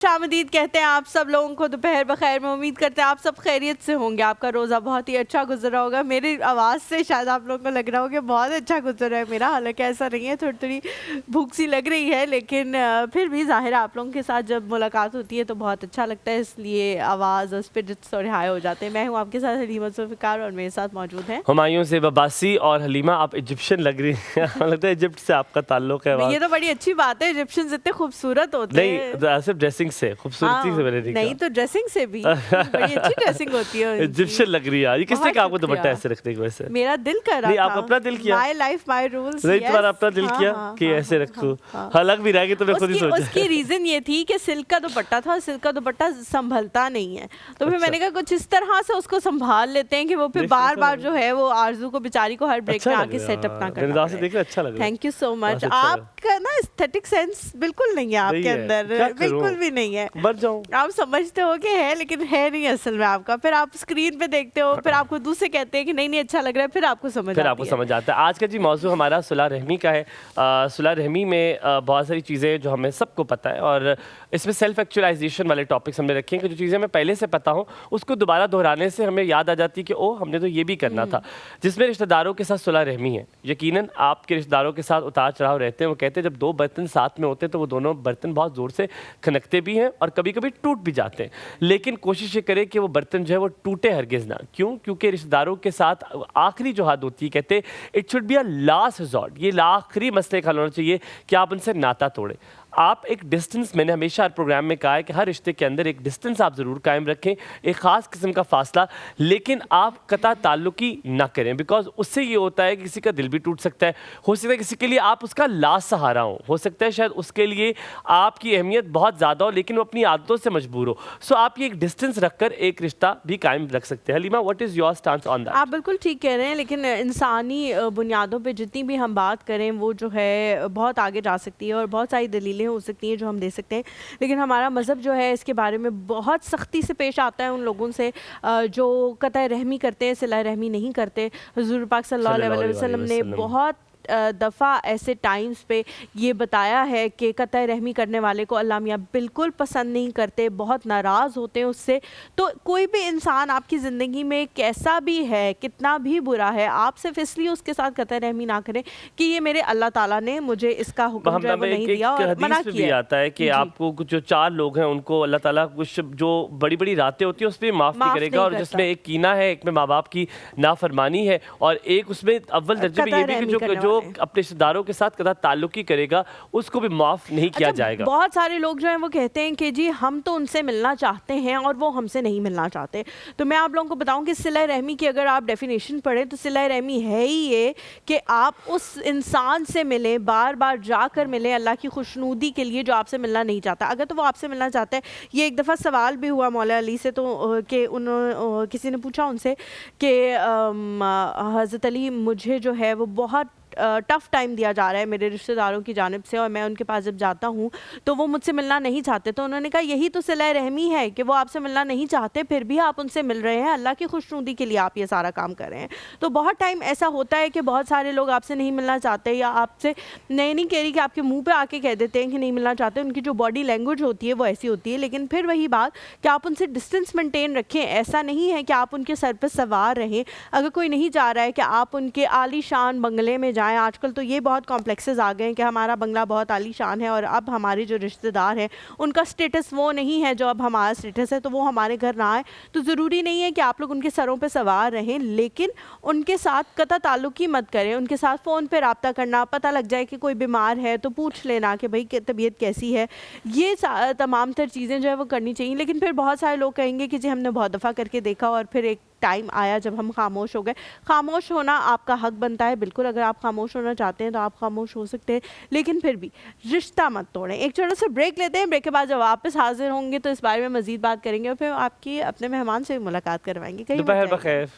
शामदीद कहते हैं आप सब लोगों को दोपहर बखैर में। उम्मीद करते हैं आप सब खैरियत से होंगे, आपका रोज़ा बहुत ही अच्छा गुजरा होगा। मेरी आवाज़ से शायद आप लोगों को लग रहा होगा बहुत अच्छा गुजरा है मेरा, हालांकि ऐसा नहीं है, थोड़ी थोड़ी भूख सी लग रही है, लेकिन फिर भी ज़ाहिर है आप लोगों के साथ जब मुलाकात होती है तो बहुत अच्छा लगता है, इसलिए आवाज़ और स्पिरिट्स थोड़े हाई हो जाते हैं। मैं हूँ आपके साथ हलीमा जुल्फ़िकार और मेरे साथ मौजूद हैं हुमायूं से बबासी। और हलीमा आप इजिप्शियन लग रही हैं लगता है इजिप्ट से आपका ताल्लुक है। ये तो बड़ी अच्छी बात है, इजिप्शियंस इतने खूबसूरत होते हैं। नहीं सिर्फ ड्रेसिंग से खूबसूरती से मैंने देखा। नहीं तो ड्रेसिंग से भी बड़ी अच्छी ड्रेसिंग होती है। इजिप्शियन लग रही है। ये किसने कहा आपको दुपट्टा ऐसे रखने को? वैसे मेरा दिल कर रहा नहीं, था। आप अपना दिल किया। My life my rules. नहीं तुम्हारा अपना दिल किया कि ऐसे रखूं। हाँ लग भी रहा है कि तुमने खुद ही सोचा। उसकी रीजन ये थी कि सिल्क का दुपट्टा था, सिल्क का दुपट्टा संभलता नहीं है, तो फिर मैंने कहा कुछ इस तरह से उसको संभाल लेते हैं कि वो फिर बार बार जो है वो आरजू को बेचारी को हर ब्रेक में आके सेटअप ना करना पड़े। अच्छा लग रहा है। Thank you so much. आपका ना एस्थेटिक सेंस बिल्कुल नहीं है आपके अंदर, बिल्कुल भी नहीं है। मर जाऊं। आप समझते हो कि है लेकिन है नहीं असल में आपका। फिर आप स्क्रीन पे देखते हो, फिर आपको दूसरे कहते हैं कि नहीं नहीं अच्छा लग रहा है, फिर आपको समझ आता है। आज का जी मौजू हमारा सुलह रहमी का है। सुलह रहमी में बहुत सारी चीज़ें जो हमें सबको पता है, और इसमें सेल्फ एक्चुअलाइजेशन वाले टॉपिक्स हमने रखे हैं कि जो चीज़ें हमें पहले से पता हो उसको दोबारा दोहराने से हमें याद आ जाती है कि ओ हमने तो ये भी करना था। जिसमें रिश्तेदारों के साथ सुलह रहमी है। यकीनन आपके रिश्तेदारों के साथ उतार चढ़ाव रहते हैं। वो कहते हैं जब दो बर्तन साथ में होते हैं तो वो दोनों बर्तन बहुत ज़ोर से खनकते भी हैं और कभी कभी टूट भी जाते हैं, लेकिन कोशिश ये करें कि वो बर्तन जो है वो टूटे हरगिज़ ना। क्यों? क्योंकि रिश्तेदारों के साथ आखिरी जो हद होती है, कहते हैं it should be a last resort. ये आखिरी मसले का हल होना चाहिए कि आप उनसे नाता तोड़ें। आप एक डिस्टेंस, मैंने हमेशा हर प्रोग्राम में कहा है कि हर रिश्ते के अंदर एक डिस्टेंस आप ज़रूर कायम रखें, एक ख़ास किस्म का फासला, लेकिन आप कता ताल्लुकी ना करें। बिकॉज उससे ये होता है कि किसी का दिल भी टूट सकता है, हो सकता है किसी के लिए आप उसका लास्ट सहारा हो सकता है शायद उसके लिए आपकी अहमियत बहुत ज़्यादा हो लेकिन वो अपनी आदतों से मजबूर हो। सो आप ये एक डिस्टेंस रखकर एक रिश्ता भी कायम रख सकते हैं। Halima, what is your stance on that? आप बिल्कुल ठीक कह रहे हैं, लेकिन इंसानी बुनियादों पे जितनी भी हम बात करें वो जो है बहुत आगे जा सकती है और बहुत सारी दलीलें हो सकती हैं जो हम दे सकते हैं, लेकिन हमारा मज़हब जो है इसके बारे में बहुत सख्ती से पेश आता है उन लोगों से जो कतई रहमी करते हैं, सिला रहमी नहीं करते। हुज़ूर पाक सल्लल्लाहु अलैहि वसल्लम ने बहुत दफ़ा ऐसे टाइम्स पे ये बताया है कि कतई रहमी करने वाले को अल्लाह मियाँ बिल्कुल पसंद नहीं करते, बहुत नाराज़ होते हैं उससे। तो कोई भी इंसान आपकी ज़िंदगी में कैसा भी है, कितना भी बुरा है, आप सिर्फ इसलिए उसके साथ कतई रहमी ना करें कि ये मेरे अल्लाह ताला ने मुझे इसका हुक्म जो है वो नहीं दिया और मना किया। भी आता है कि आपको कुछ जो चार लोग हैं उनको अल्लाह ताला कुछ जो बड़ी बड़ी रातें होती है उस पर माफ़ नहीं करेगा, और जिसमें एक कीना है, एक में माँ बाप की नाफरमानी है, और एक उसमें अव्वल दर्जे में ये भी कि जो अपने रिश्तेदारों के साथ कदा ताल्लुकी करेगा उसको भी माफ़ नहीं किया जाएगा। बहुत सारे लोग जो हैं वो कहते हैं कि जी हम तो उनसे मिलना चाहते हैं और वो हमसे नहीं मिलना चाहते। तो मैं आप लोगों को बताऊं कि सिला रहमी की अगर आप डेफिनेशन पढ़ें तो सिला रहमी है ही ये कि आप उस इंसान से मिलें, बार बार जाकर मिलें अल्लाह की खुशनूदी के लिए जो आपसे मिलना नहीं चाहता। अगर तो वो आपसे मिलना चाहता है, ये एक दफ़ा सवाल भी हुआ मौला अली से, तो कि किसी ने पूछा उनसे कि हज़रत अली मुझे जो है वो बहुत टफ़ टाइम दिया जा रहा है मेरे रिश्तेदारों की जानिब से और मैं उनके पास जब जाता हूँ तो वो मुझसे मिलना नहीं चाहते। तो उन्होंने कहा यही तो सिला रहमी है कि वो आपसे मिलना नहीं चाहते फिर भी आप उनसे मिल रहे हैं, अल्लाह की खुशनुदी के लिए आप ये सारा काम कर रहे हैं। तो बहुत टाइम ऐसा होता है कि बहुत सारे लोग आपसे नहीं मिलना चाहते या आपसे नहीं कह रही कि आपके मुँह पर आके कह देते हैं कि नहीं मिलना चाहते, उनकी जो बॉडी लैंग्वेज होती है वो ऐसी होती है। लेकिन फिर वही बात कि आप उनसे डिस्टेंस मेंटेन रखें। ऐसा नहीं है कि आप उनके सर पर सवार रहें। अगर कोई नहीं चाह रहा है कि आप उनके आलीशान बंगले में जाएं, आजकल तो ये बहुत कॉम्प्लेक्सेस आ गए हैं कि हमारा बंगला बहुत आलीशान है और अब हमारे जो रिश्तेदार हैं उनका स्टेटस वो नहीं है जो अब हमारा स्टेटस है, तो वो हमारे घर ना आए। तो ज़रूरी नहीं है कि आप लोग उनके सरों पे सवार रहें, लेकिन उनके साथ कता ताल्लुकी मत करें। उनके साथ फ़ोन पे रब्ता करना, पता लग जाए कि कोई बीमार है तो पूछ लेना कि भाई तबीयत कैसी है, ये तमाम तर चीज़ें जो है वो करनी चाहिए। लेकिन फिर बहुत सारे लोग कहेंगे कि जी हमने बहुत दफ़ा करके देखा और फिर एक टाइम आया जब हम खामोश हो गए। खामोश होना आपका हक बनता है, बिल्कुल अगर आप खामोश होना चाहते हैं तो आप खामोश हो सकते हैं, लेकिन फिर भी रिश्ता मत तोड़ें। एक छोटा सा ब्रेक लेते हैं, ब्रेक के बाद जब वापस हाजिर होंगे तो इस बारे में मजीद बात करेंगे और फिर आपकी अपने मेहमान से मुलाकात करवाएंगे। कहीं दोपहर बखैर।